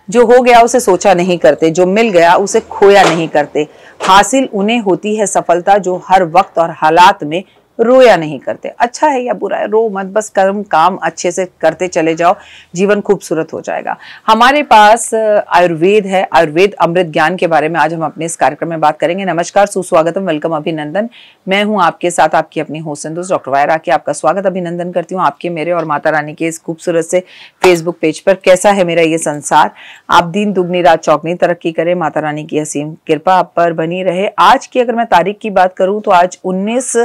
जो हो गया उसे सोचा नहीं करते, जो मिल गया उसे खोया नहीं करते। हासिल उन्हें होती है सफलता जो हर वक्त और हालात में रोया नहीं करते। अच्छा है या बुरा है, रो मत, बस कर्म काम अच्छे से करते चले जाओ, जीवन खूबसूरत हो जाएगा। हमारे पास आयुर्वेद है, आयुर्वेद अमृत ज्ञान के बारे में आज हम अपने इस कार्यक्रम में बात करेंगे। नमस्कार, सुस्वागतम, वेलकम, अभिनंदन। मैं हूं आपके साथ आपकी अपनी होस्ट संतोष डॉक्टर वायरा की आपका स्वागत अभिनंदन करती हूँ आपके, मेरे और माता रानी के इस खूबसूरत से फेसबुक पेज पर। कैसा है मेरा ये संसार, आप दिन दुगनी रात चौगनी तरक्की करें, माता रानी की असीम कृपा आप पर बनी रहे। आज की अगर मैं तारीख की बात करूं तो आज 19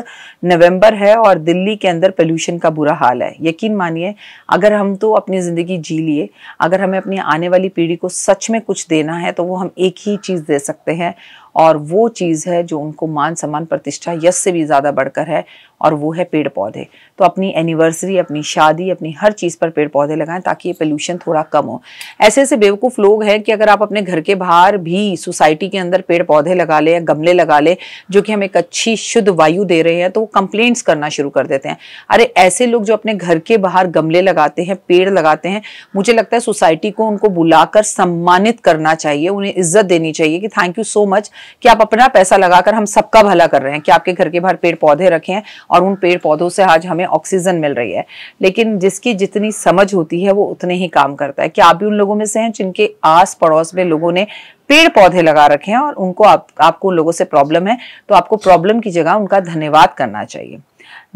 नवंबर है और दिल्ली के अंदर पोल्यूशन का बुरा हाल है। यकीन मानिए, अगर हम तो अपनी जिंदगी जी लिए, अगर हमें अपनी आने वाली पीढ़ी को सच में कुछ देना है तो वो हम एक ही चीज दे सकते हैं, और वो चीज़ है जो उनको मान सम्मान प्रतिष्ठा यश से भी ज़्यादा बढ़कर है, और वो है पेड़ पौधे। तो अपनी एनिवर्सरी, अपनी शादी, अपनी हर चीज़ पर पेड़ पौधे लगाएं ताकि ये पोल्यूशन थोड़ा कम हो। ऐसे ऐसे बेवकूफ़ लोग हैं कि अगर आप अपने घर के बाहर भी सोसाइटी के अंदर पेड़ पौधे लगा ले या गमले लगा ले जो कि हमें एक अच्छी शुद्ध वायु दे रहे हैं, तो वो कंप्लेंट्स करना शुरू कर देते हैं। अरे ऐसे लोग जो अपने घर के बाहर गमले लगाते हैं, पेड़ लगाते हैं, मुझे लगता है सोसाइटी को उनको बुलाकर सम्मानित करना चाहिए, उन्हें इज्जत देनी चाहिए कि थैंक यू सो मच कि आप अपना पैसा लगाकर हम सबका भला कर रहे हैं, कि आपके घर के बाहर पेड़ पौधे रखे हैं और उन पेड़ पौधों से आज हमें ऑक्सीजन मिल रही है। लेकिन जिसकी जितनी समझ होती है वो उतने ही काम करता है। क्या आप भी उन लोगों में से हैं जिनके आस पड़ोस में लोगों ने पेड़ पौधे लगा रखे हैं और उनको आपको उन लोगों से प्रॉब्लम है, तो आपको प्रॉब्लम की जगह उनका धन्यवाद करना चाहिए।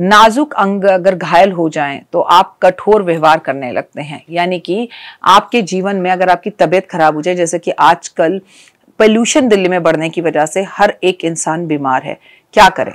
नाजुक अंग अगर घायल हो जाएं तो आप कठोर व्यवहार करने लगते हैं, यानी कि आपके जीवन में अगर आपकी तबीयत खराब हो जाए, जैसे कि आजकल पोल्यूशन दिल्ली में बढ़ने की वजह से हर एक इंसान बीमार है, क्या करें?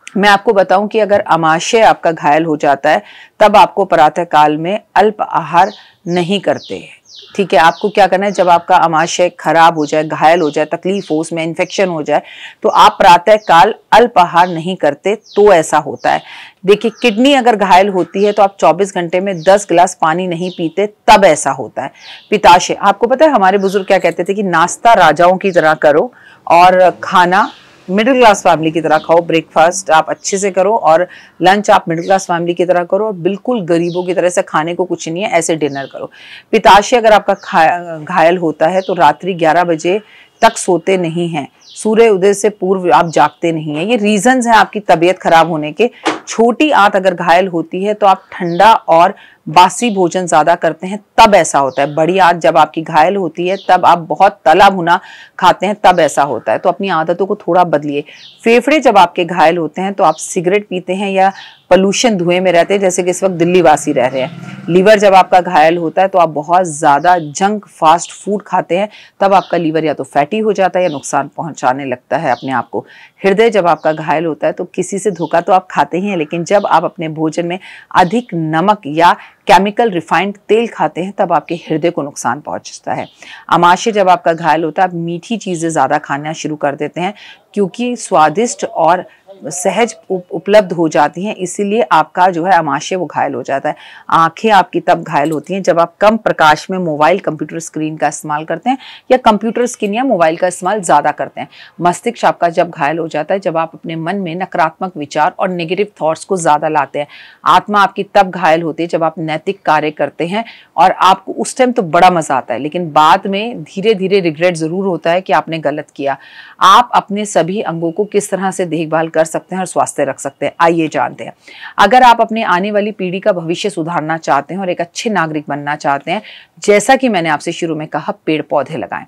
मैं आपको बताऊं कि अगर आमाशय आपका घायल हो जाता है तब आपको प्रातः काल में अल्प आहार नहीं करते हैं। ठीक है, आपको क्या करना है, जब आपका आमाशय खराब हो जाए, घायल हो जाए, तकलीफ हो, उसमें इन्फेक्शन हो जाए, तो आप प्रातः काल अल्प आहार नहीं करते तो ऐसा होता है। देखिए, किडनी अगर घायल होती है तो आप 24 घंटे में 10 गिलास पानी नहीं पीते तब ऐसा होता है। पित्ताशय, आपको पता है हमारे बुजुर्ग क्या कहते थे कि नाश्ता राजाओं की तरह करो और खाना मिडिल क्लास फैमिली की तरह खाओ। ब्रेकफास्ट आप अच्छे से करो और लंच आप मिडिल क्लास फैमिली की तरह करो, और बिल्कुल गरीबों की तरह से खाने को कुछ नहीं है ऐसे डिनर करो। पित्ताशय अगर आपका घायल होता है तो रात्रि 11 बजे तक सोते नहीं हैं, सूर्य उदय से पूर्व आप जागते नहीं हैं। ये रीजंस हैं आपकी तबीयत खराब होने के। छोटी आंत अगर घायल होती है तो आप ठंडा और बासी भोजन ज्यादा करते हैं तब ऐसा होता है। बड़ी आंत जब आपकी घायल होती है तब आप बहुत तला भुना खाते हैं तब ऐसा होता है। तो अपनी आदतों को थोड़ा बदलिए। फेफड़े जब आपके घायल होते हैं तो आप सिगरेट पीते हैं या पोल्यूशन धुएं में रहते हैं, जैसे कि इस वक्त दिल्ली वासी रह रहे हैं। लीवर जब आपका घायल होता है तो आप बहुत ज्यादा जंक फास्ट फूड खाते हैं, तब आपका लीवर या तो फैटी हो जाता है या नुकसान पहुंचाने लगता है अपने आप को। हृदय जब आपका घायल होता है तो किसी से धोखा तो आप खाते ही हैं, लेकिन जब आप अपने भोजन में अधिक नमक या केमिकल रिफाइंड तेल खाते हैं तब आपके हृदय को नुकसान पहुंचता है। आमाशय जब आपका घायल होता है आप मीठी चीजें ज्यादा खाना शुरू कर देते हैं, क्योंकि स्वादिष्ट और सहज उपलब्ध हो जाती हैं, इसीलिए आपका जो है आमाशय वो घायल हो जाता है। आंखें आपकी तब घायल होती हैं जब आप कम प्रकाश में मोबाइल कंप्यूटर स्क्रीन का इस्तेमाल करते हैं, या कंप्यूटर स्क्रीन या मोबाइल का इस्तेमाल ज्यादा करते हैं। मस्तिष्क आपका जब घायल हो जाता है जब आप अपने मन में नकारात्मक विचार और नेगेटिव थॉट्स को ज्यादा लाते हैं। आत्मा आपकी तब घायल होती है जब आप नैतिक कार्य करते हैं और आपको उस टाइम तो बड़ा मजा आता है, लेकिन बाद में धीरे धीरे रिग्रेट जरूर होता है कि आपने गलत किया। आप अपने सभी अंगों को किस तरह से देखभाल कर सकते हैं और स्वास्थ्य रख सकते हैं, आइए जानते हैं। अगर आप अपने आने वाली पीढ़ी का भविष्य सुधारना चाहते हैं और एक अच्छे नागरिक बनना चाहते हैं, जैसा कि मैंने आपसे शुरू में कहा, पेड़ पौधे लगाएं।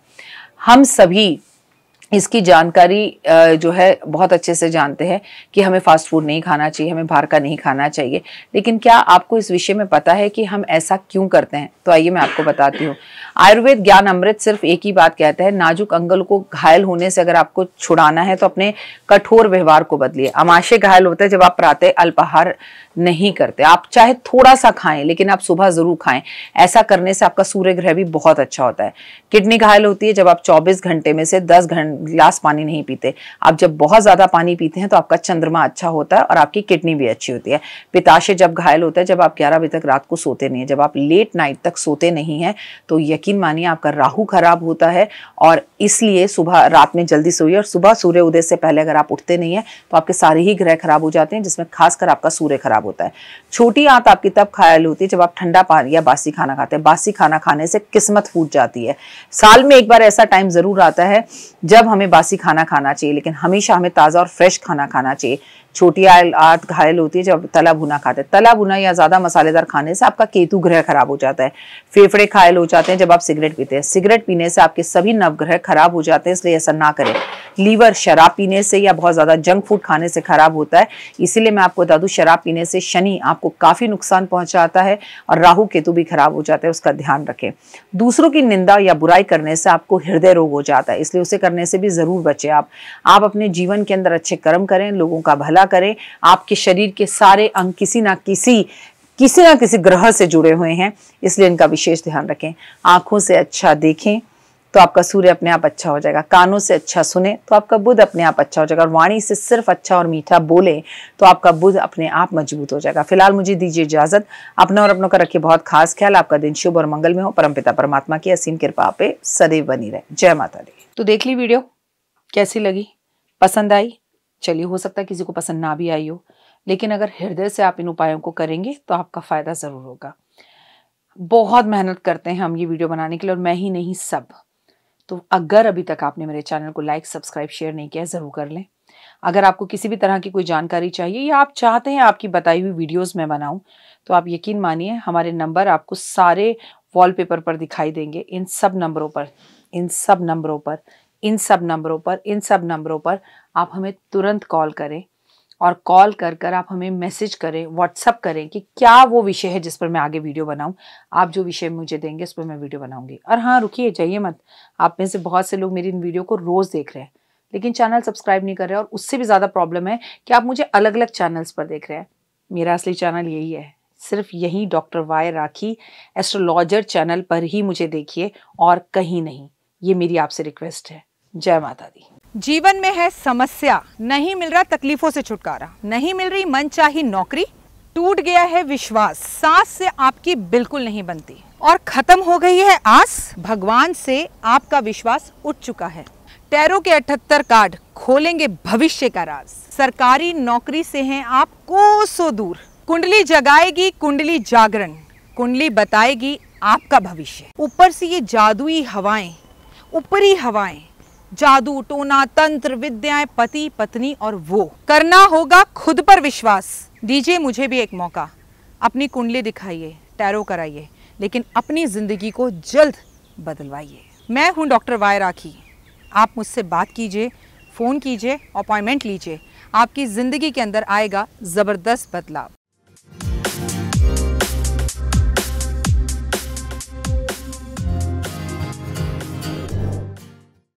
हम सभी इसकी जानकारी जो है बहुत अच्छे से जानते हैं कि हमें फास्ट फूड नहीं खाना चाहिए, हमें बाहर का नहीं खाना चाहिए, लेकिन क्या आपको इस विषय में पता है कि हम ऐसा क्यों करते हैं? तो आइए मैं आपको बताती हूँ। आयुर्वेद ज्ञान अमृत सिर्फ एक ही बात कहता है, नाजुक अंगल को घायल होने से अगर आपको छुड़ाना है तो अपने कठोर व्यवहार को बदलिए। आमाशय घायल होता है जब आप प्रातः अल्पाहार नहीं करते। आप चाहे थोड़ा सा खाएं, लेकिन आप सुबह जरूर खाएं। ऐसा करने से आपका सूर्य ग्रह भी बहुत अच्छा होता है। किडनी घायल होती है जब आप 24 घंटे में से 10 गिलास पानी नहीं पीते। आप जब बहुत ज्यादा पानी पीते हैं तो आपका चंद्रमा अच्छा होता है और आपकी किडनी भी अच्छी होती है। पित्ताशय जब घायल होता है जब आप 11 बजे तक रात को सोते नहीं है। जब आप लेट नाइट तक सोते नहीं हैं तो यकीन मानिए आपका राहु खराब होता है, और इसलिए सुबह रात में जल्दी सोइए, और सुबह सूर्य उदय से पहले अगर आप उठते नहीं है तो आपके सारे ही ग्रह खराब हो जाते हैं, जिसमें खासकर आपका सूर्य खराब खराब होता है। छोटी आंत आपकी तब घायल होती है जब आप ठंडा पानी या बासी खाना खाते हैं। बासी खाना खाने से किस्मत फूट जाती है। साल में एक बार ऐसा टाइम जरूर आता है जब हमें बासी खाना खाना चाहिए, लेकिन हमेशा हमें ताज़ा और फ्रेश खाना खाना चाहिए। छोटी आंत घायल होती है जब तला भुना खाते हैं। तला भुना या ज़्यादा मसालेदार खाने से आपका केतु ग्रह खराब हो जाता है। फेफड़े घायल हो जाते हैं जब आप सिगरेट पीते हैं। सिगरेट पीने से आपके सभी नवग्रह खराब हो जाते हैं, इसलिए ऐसा ना करें। लीवर शराब पीने से या बहुत ज़्यादा जंक फूड खाने से खराब होता है, इसीलिए मैं आपको बता दूं, शराब पीने से शनि आपको काफ़ी नुकसान पहुंचाता है और राहु केतु भी खराब हो जाते हैं, उसका ध्यान रखें। दूसरों की निंदा या बुराई करने से आपको हृदय रोग हो जाता है, इसलिए उसे करने से भी ज़रूर बचें। आप अपने जीवन के अंदर अच्छे कर्म करें, लोगों का भला करें। आपके शरीर के सारे अंग किसी ना किसी ग्रह से जुड़े हुए हैं, इसलिए इनका विशेष ध्यान रखें। आंखों से अच्छा देखें तो आपका सूर्य अपने आप अच्छा हो जाएगा। कानों से अच्छा सुने तो आपका बुध अपने आप अच्छा हो जाएगा। और वाणी से सिर्फ अच्छा और मीठा बोले तो आपका बुध अपने आप मजबूत हो जाएगा। फिलहाल मुझे दीजिए इजाजत। अपना और अपनों का रखिए बहुत खास ख्याल। आपका दिन शुभ और मंगल में हो। परमपिता परमात्मा की असीम कृपा पे सदैव बनी रहे। जय माता दी। तो देख ली वीडियो, कैसी लगी, पसंद आई? चलिए, हो सकता है किसी को पसंद ना भी आई हो, लेकिन अगर हृदय से आप इन उपायों को करेंगे तो आपका फायदा जरूर होगा। बहुत मेहनत करते हैं हम ये वीडियो बनाने के लिए, और मैं ही नहीं, सब। तो अगर अभी तक आपने मेरे चैनल को लाइक, सब्सक्राइब, शेयर नहीं किया, जरूर कर लें। अगर आपको किसी भी तरह की कोई जानकारी चाहिए या आप चाहते हैं आपकी बताई हुई वीडियोस में बनाऊं, तो आप यकीन मानिए हमारे नंबर आपको सारे वॉलपेपर पर दिखाई देंगे। इन सब नंबरों पर आप हमें तुरंत कॉल करें, और कॉल कर आप हमें मैसेज करें, व्हाट्सअप करें कि क्या वो विषय है जिस पर मैं आगे वीडियो बनाऊं। आप जो विषय मुझे देंगे उस पर मैं वीडियो बनाऊंगी। और हाँ, रुकिए, जाइए मत। आप में से बहुत से लोग मेरी इन वीडियो को रोज देख रहे हैं, लेकिन चैनल सब्सक्राइब नहीं कर रहे हैं, और उससे भी ज़्यादा प्रॉब्लम है कि आप मुझे अलग अलग चैनल्स पर देख रहे हैं। मेरा असली चैनल यही है, सिर्फ यही डॉक्टर वाई राखी एस्ट्रोलॉजर चैनल पर ही मुझे देखिए, और कहीं नहीं। ये मेरी आपसे रिक्वेस्ट है। जय माता दी। जीवन में है समस्या, नहीं मिल रहा तकलीफों से छुटकारा, नहीं मिल रही मनचाही नौकरी, टूट गया है विश्वास, सांस से आपकी बिल्कुल नहीं बनती, और खत्म हो गई है आस, भगवान से आपका विश्वास उठ चुका है। टैरो के 78 कार्ड खोलेंगे भविष्य का राज। सरकारी नौकरी से हैं आप कोसों दूर। कुंडली जगाएगी कुंडली जागरण, कुंडली बताएगी आपका भविष्य। ऊपर से ये जादुई हवाएं, ऊपरी हवाएं, जादू टोना तंत्र विद्याएं, पति पत्नी और वो। करना होगा खुद पर विश्वास। दीजिए मुझे भी एक मौका, अपनी कुंडली दिखाइए, टैरो कराइए, लेकिन अपनी जिंदगी को जल्द बदलवाइए। मैं हूं डॉक्टर वाई राखी। आप मुझसे बात कीजिए, फ़ोन कीजिए, अपॉइंटमेंट लीजिए। आपकी ज़िंदगी के अंदर आएगा ज़बरदस्त बदलाव।